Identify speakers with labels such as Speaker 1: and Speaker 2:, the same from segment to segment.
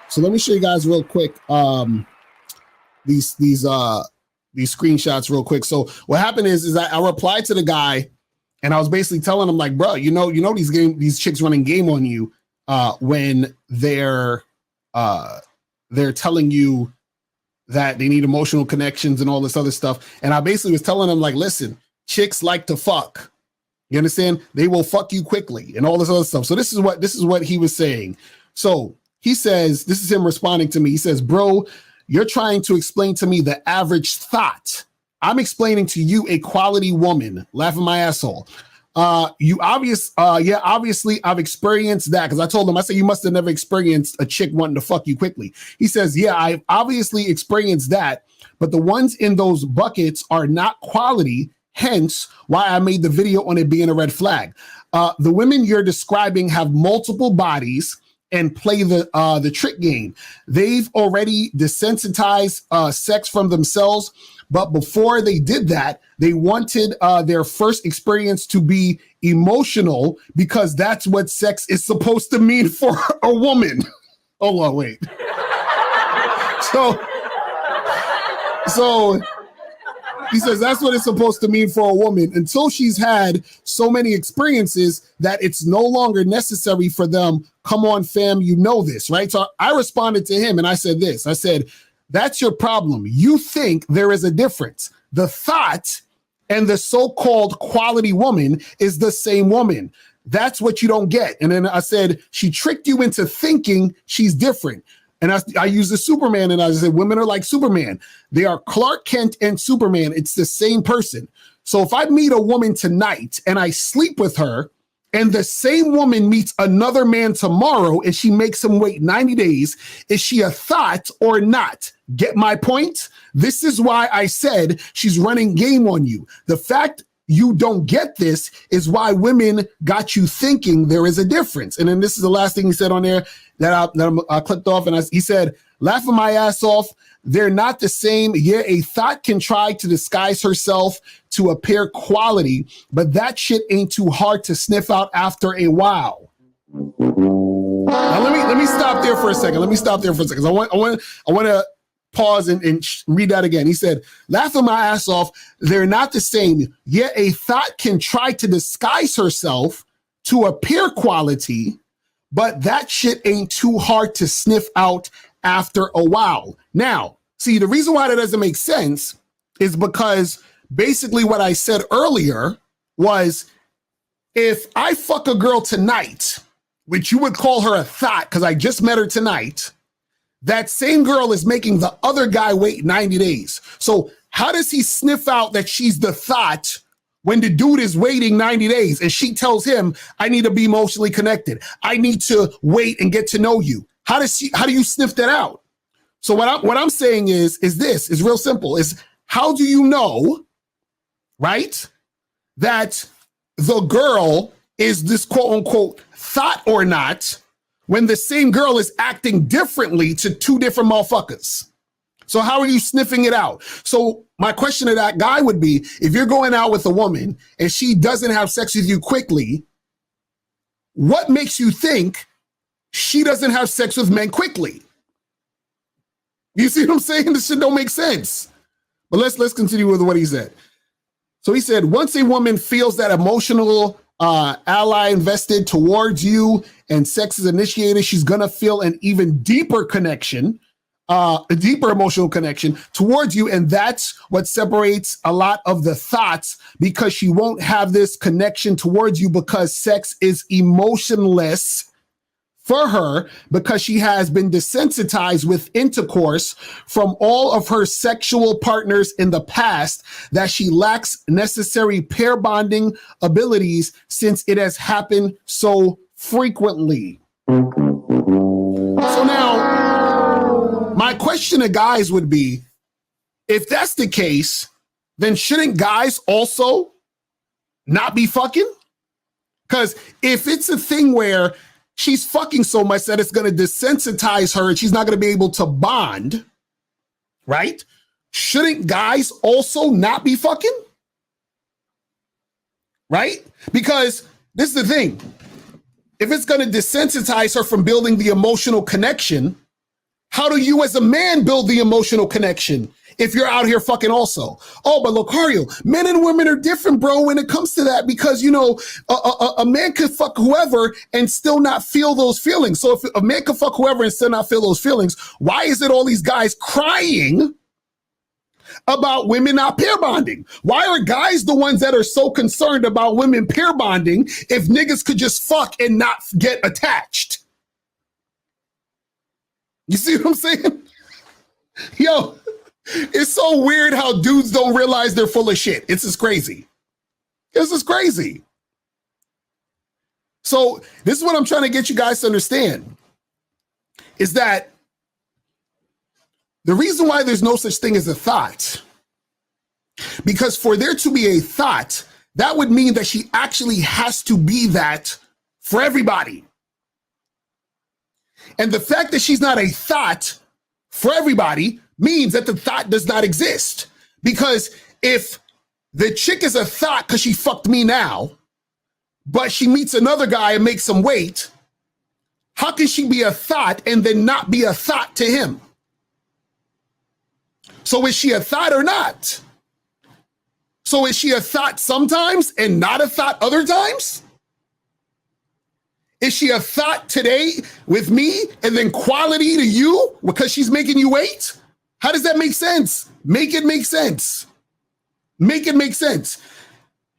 Speaker 1: So let me show you guys real quick these screenshots real quick. So what happened is I replied to the guy and I was basically telling him like, bro, these chicks running game on you when they're telling you that they need emotional connections and all this other stuff. And I basically was telling them like, listen, chicks like to fuck. You understand? They will fuck you quickly and all this other stuff. So this is what he was saying. So he says, this is him responding to me. He says, bro, you're trying to explain to me the average thot. I'm explaining to you a quality woman. Laughing my asshole. Obviously I've experienced that, because I told him, I said, you must have never experienced a chick wanting to fuck you quickly. He says, yeah, I've obviously experienced that, but the ones in those buckets are not quality, hence why I made the video on it being a red flag. The women you're describing have multiple bodies and play the trick game. They've already desensitized sex from themselves, but before they did that, they wanted their first experience to be emotional, because that's what sex is supposed to mean for a woman. Hold on, wait. So he says that's what it's supposed to mean for a woman, until she's had so many experiences that it's no longer necessary for them. Come on, fam, you know this, right? So I responded to him and I said this. I said, that's your problem. You think there is a difference. The thot and the so-called quality woman is the same woman. That's what you don't get. And then I said, she tricked you into thinking she's different. And I used the Superman, and I said, women are like Superman. They are Clark Kent and Superman. It's the same person. So if I meet a woman tonight and I sleep with her, and the same woman meets another man tomorrow and she makes him wait 90 days, is she a thot or not? Get my point? This is why I said she's running game on you. The fact you don't get this is why women got you thinking there is a difference. And then this is the last thing he said on there that I clicked off, and he said, laughing my ass off, they're not the same. Yeah, a thot can try to disguise herself to appear quality, but that shit ain't too hard to sniff out after a while. Now let me stop there for a second. I want to pause and read that again. He said, laughing my ass off, they're not the same. Yeah, a thot can try to disguise herself to appear quality, but that shit ain't too hard to sniff out after a while. Now, see, the reason why that doesn't make sense is because basically what I said earlier was, if I fuck a girl tonight, which you would call her a thot because I just met her tonight, that same girl is making the other guy wait 90 days. So how does he sniff out that she's the thot when the dude is waiting 90 days and she tells him, I need to be emotionally connected. I need to wait and get to know you. How do you sniff that out? So what I'm saying is real simple, is how do you know, right, that the girl is this quote unquote thot or not, when the same girl is acting differently to two different motherfuckers? So how are you sniffing it out? So my question to that guy would be, if you're going out with a woman and she doesn't have sex with you quickly, what makes you think she doesn't have sex with men quickly? You see what I'm saying? This shit don't make sense. But let's continue with what he said. So he said, once a woman feels that emotional ally invested towards you and sex is initiated, she's gonna feel an even deeper connection, a deeper emotional connection towards you. And that's what separates a lot of the thots, because she won't have this connection towards you because sex is emotionless for her, because she has been desensitized with intercourse from all of her sexual partners in the past, that she lacks necessary pair bonding abilities since it has happened so frequently. So now, my question to guys would be, if that's the case, then shouldn't guys also not be fucking? Because if it's a thing where she's fucking so much that it's going to desensitize her and she's not going to be able to bond, right? Shouldn't guys also not be fucking? Right? Because this is the thing. If it's going to desensitize her from building the emotional connection, How do you as a man build the emotional connection if you're out here fucking also? Oh, but Locario, men and women are different, bro, when it comes to that, because, you know, a man could fuck whoever and still not feel those feelings. So if a man could fuck whoever and still not feel those feelings, why is it all these guys crying about women not pair bonding? Why are guys the ones that are so concerned about women pair bonding if niggas could just fuck and not get attached? You see what I'm saying? Yo, it's so weird how dudes don't realize they're full of shit. It's just crazy. It's just crazy. So this is what I'm trying to get you guys to understand, is that the reason why there's no such thing as a thot, because for there to be a thot, that would mean that she actually has to be that for everybody. And the fact that she's not a thot for everybody means that the thot does not exist. Because if the chick is a thot because she fucked me now, but she meets another guy and makes him wait, how can she be a thot and then not be a thot to him? So is she a thot or not? So is she a thot sometimes and not a thot other times? Is she a thot today with me and then quality to you because she's making you wait? How does that make sense? Make it make sense. Make it make sense.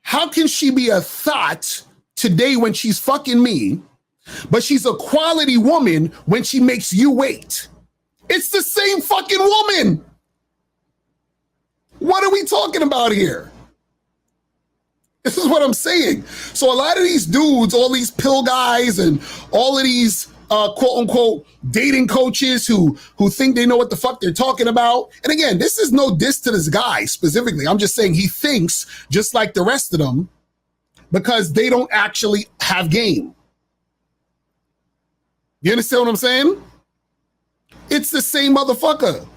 Speaker 1: How can she be a thot today when she's fucking me, but she's a quality woman when she makes you wait? It's the same fucking woman. What are we talking about here? This is what I'm saying. So a lot of these dudes, all these pill guys and all of these quote unquote dating coaches who think they know what the fuck they're talking about. And again, this is no diss to this guy specifically. I'm just saying he thinks just like the rest of them because they don't actually have game. You understand what I'm saying? It's the same motherfucker.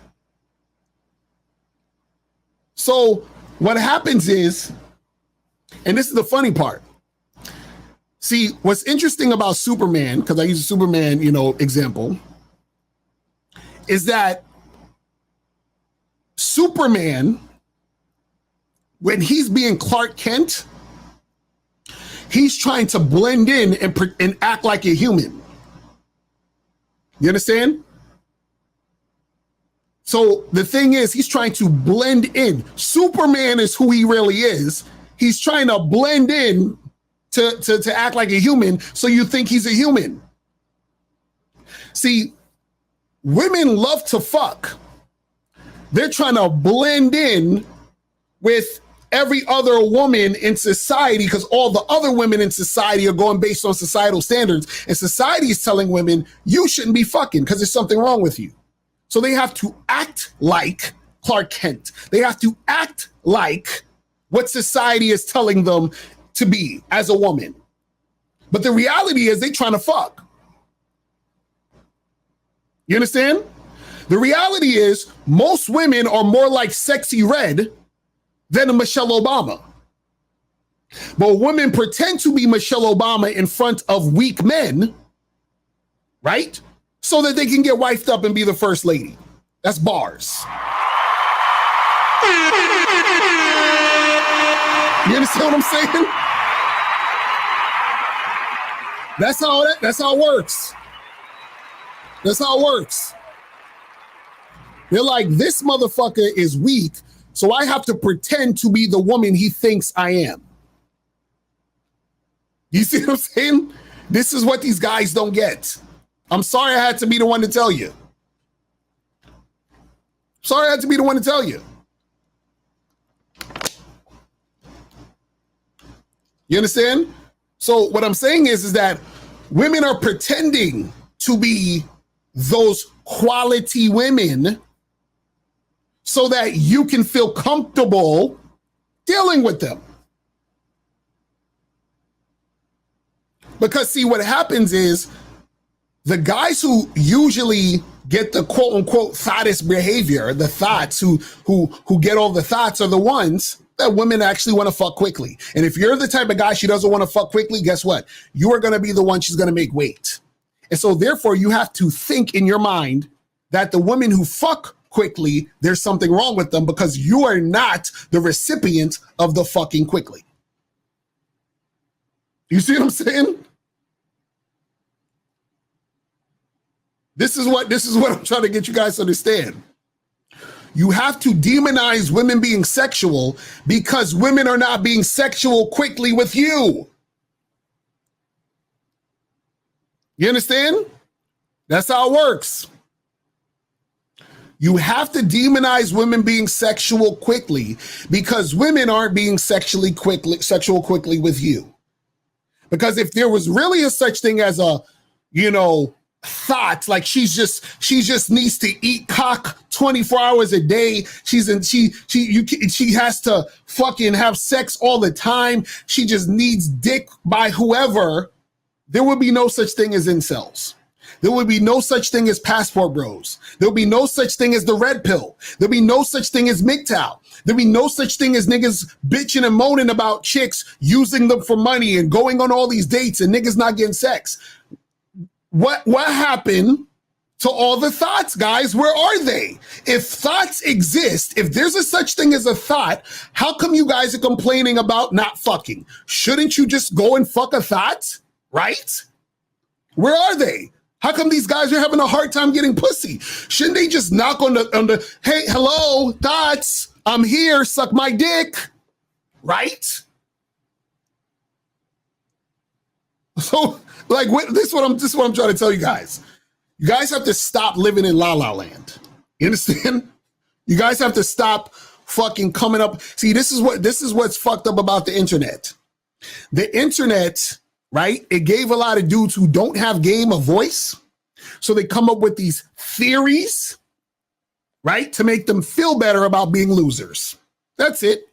Speaker 1: So what happens is, and this is the funny part. See, what's interesting about Superman, because I use a Superman, example, is that Superman, when he's being Clark Kent, he's trying to blend in and act like a human. You understand? So the thing is, he's trying to blend in. Superman is who he really is. He's trying to blend in to act like a human, so you think he's a human. See, women love to fuck. They're trying to blend in with every other woman in society because all the other women in society are going based on societal standards. And society is telling women, you shouldn't be fucking because there's something wrong with you. So they have to act like Clark Kent. They have to act like what society is telling them to be as a woman. But the reality is they trying to fuck. You understand? The reality is most women are more like Sexy Red than a Michelle Obama. But women pretend to be Michelle Obama in front of weak men, right? So that they can get wifed up and be the first lady. That's bars. You understand what I'm saying? That's how it works. That's how it works. They're like, this motherfucker is weak, so I have to pretend to be the woman he thinks I am. You see what I'm saying? This is what these guys don't get. I'm sorry I had to be the one to tell you. Sorry I had to be the one to tell you. You understand? So what I'm saying is that women are pretending to be those quality women so that you can feel comfortable dealing with them. Because see, what happens is the guys who usually get the quote unquote thottest behavior, the thots who get all the thots are the ones that women actually want to fuck quickly. And if you're the type of guy she doesn't want to fuck quickly, guess what? You are going to be the one she's going to make wait. And so therefore you have to think in your mind that the women who fuck quickly, there's something wrong with them because you are not the recipient of the fucking quickly. You see what I'm saying? This is what I'm trying to get you guys to understand. You have to demonize women being sexual because women are not being sexual quickly with you. You understand? That's how it works. You have to demonize women being sexual quickly because women aren't being sexual quickly with you. Because if there was really a such thing as a, thot, like she just needs to eat cock 24 hours a day. She has to fucking have sex all the time. She just needs dick by whoever. There would be no such thing as incels. There would be no such thing as passport bros. There would be no such thing as the red pill. There'd be no such thing as MGTOW. There'd be no such thing as niggas bitching and moaning about chicks using them for money and going on all these dates and niggas not getting sex. What happened to all the thots, guys? Where are they? If thots exist, if there's a such thing as a thot, how come you guys are complaining about not fucking? Shouldn't you just go and fuck a thot, right? Where are they? How come these guys are having a hard time getting pussy? Shouldn't they just knock on the hey, hello, thots, I'm here, suck my dick, right? So, like, this is what I'm trying to tell you guys. You guys have to stop living in La La Land. You understand? You guys have to stop fucking coming up. See, this is what's fucked up about the internet. The internet, right? It gave a lot of dudes who don't have game a voice. So they come up with these theories, right? To make them feel better about being losers. That's it.